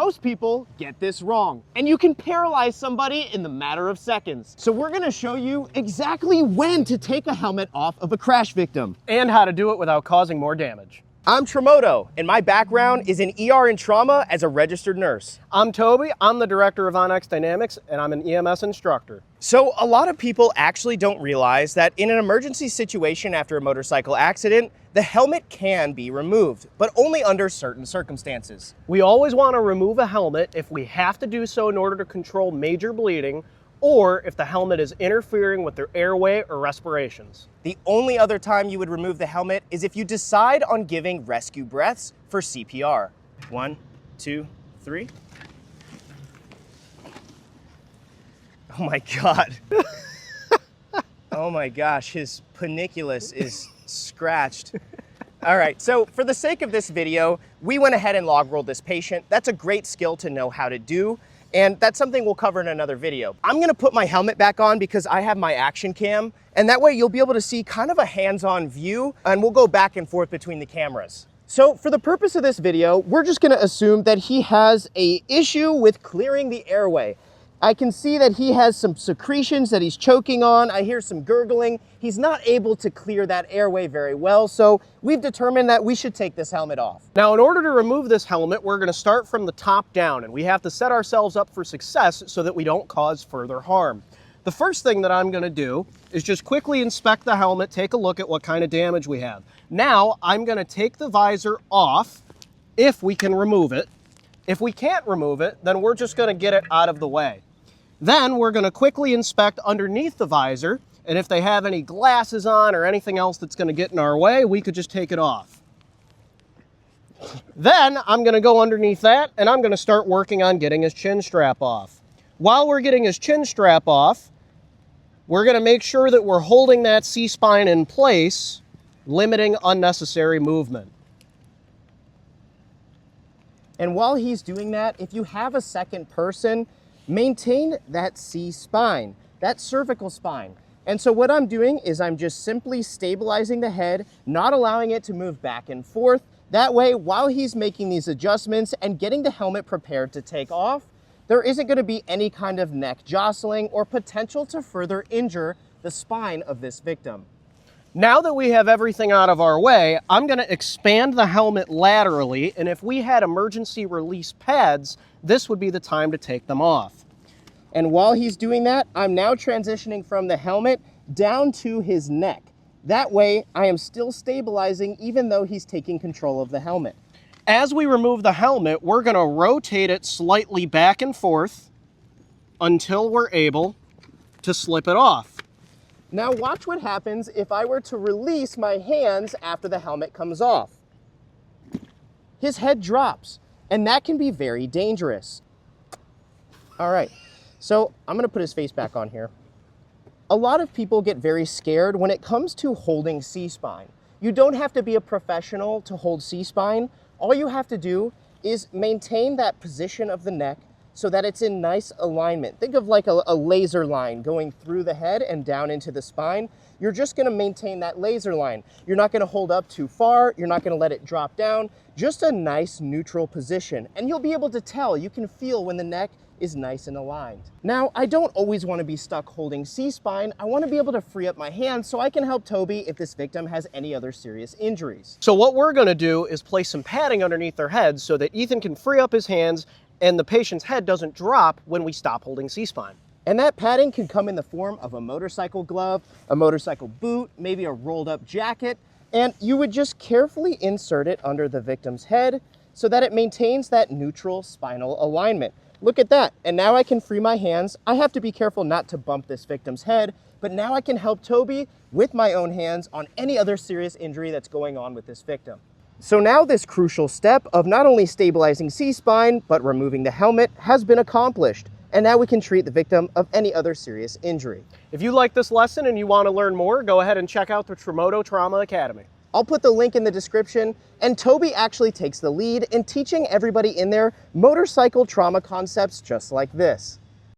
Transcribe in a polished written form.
most people get this wrong, and you can paralyze somebody in the matter of seconds. So we're gonna show you exactly when to take a helmet off of a crash victim. And how to do it without causing more damage. I'm Traumoto, and my background is in ER and trauma as a registered nurse. I'm Toby, I'm the director of OnX Dynamics, and I'm an EMS instructor. So a lot of people actually don't realize that in an emergency situation after a motorcycle accident, the helmet can be removed, but only under certain circumstances. We always want to remove a helmet if we have to do so in order to control major bleeding, or if the helmet is interfering with their airway or respirations. The only other time you would remove the helmet is if you decide on giving rescue breaths for CPR. 1, 2, 3. Oh my God. Oh my gosh, his panniculus is scratched. All right, so for the sake of this video, we went ahead and log rolled this patient. That's a great skill to know how to do, and that's something we'll cover in another video. I'm gonna put my helmet back on because I have my action cam, and that way you'll be able to see kind of a hands-on view, and we'll go back and forth between the cameras. So for the purpose of this video, we're just gonna assume that he has an issue with clearing the airway. I can see that he has some secretions that he's choking on. I hear some gurgling. He's not able to clear that airway very well, so we've determined that we should take this helmet off. Now, in order to remove this helmet, we're going to start from the top down, and we have to set ourselves up for success so that we don't cause further harm. The first thing that I'm going to do is just quickly inspect the helmet, take a look at what kind of damage we have. Now, I'm going to take the visor off if we can remove it. If we can't remove it, then we're just going to get it out of the way. Then we're going to quickly inspect underneath the visor, and if they have any glasses on or anything else that's going to get in our way, we could just take it off. Then I'm going to go underneath that, and I'm going to start working on getting his chin strap off. While we're getting his chin strap off, we're going to make sure that we're holding that C-spine in place, limiting unnecessary movement. And while he's doing that, if you have a second person, maintain that C-spine, that cervical spine. And so what I'm doing is I'm just simply stabilizing the head, not allowing it to move back and forth. That way, while he's making these adjustments and getting the helmet prepared to take off, there isn't going to be any kind of neck jostling or potential to further injure the spine of this victim. Now that we have everything out of our way, I'm going to expand the helmet laterally, and if we had emergency release pads, this would be the time to take them off. And while he's doing that, I'm now transitioning from the helmet down to his neck. That way, I am still stabilizing even though he's taking control of the helmet. As we remove the helmet, we're going to rotate it slightly back and forth until we're able to slip it off. Now watch what happens if I were to release my hands after the helmet comes off. His head drops, and that can be very dangerous. All right, so I'm gonna put his face back on here. A lot of people get very scared when it comes to holding C-spine. You don't have to be a professional to hold C-spine. All you have to do is maintain that position of the neck so that it's in nice alignment. Think of like a laser line going through the head and down into the spine. You're just gonna maintain that laser line. You're not gonna hold up too far. You're not gonna let it drop down. Just a nice neutral position. And you'll be able to tell, you can feel when the neck is nice and aligned. Now, I don't always wanna be stuck holding C-spine. I wanna be able to free up my hands so I can help Toby if this victim has any other serious injuries. So what we're gonna do is place some padding underneath their heads so that Ethan can free up his hands and the patient's head doesn't drop when we stop holding C-spine. And that padding can come in the form of a motorcycle glove, a motorcycle boot, maybe a rolled up jacket, and you would just carefully insert it under the victim's head so that it maintains that neutral spinal alignment. Look at that, and now I can free my hands. I have to be careful not to bump this victim's head, but now I can help Toby with my own hands on any other serious injury that's going on with this victim. So now this crucial step of not only stabilizing C-spine, but removing the helmet has been accomplished. And now we can treat the victim of any other serious injury. If you like this lesson and you want to learn more, go ahead and check out the Traumoto Trauma Academy. I'll put the link in the description, and Toby actually takes the lead in teaching everybody in there motorcycle trauma concepts just like this.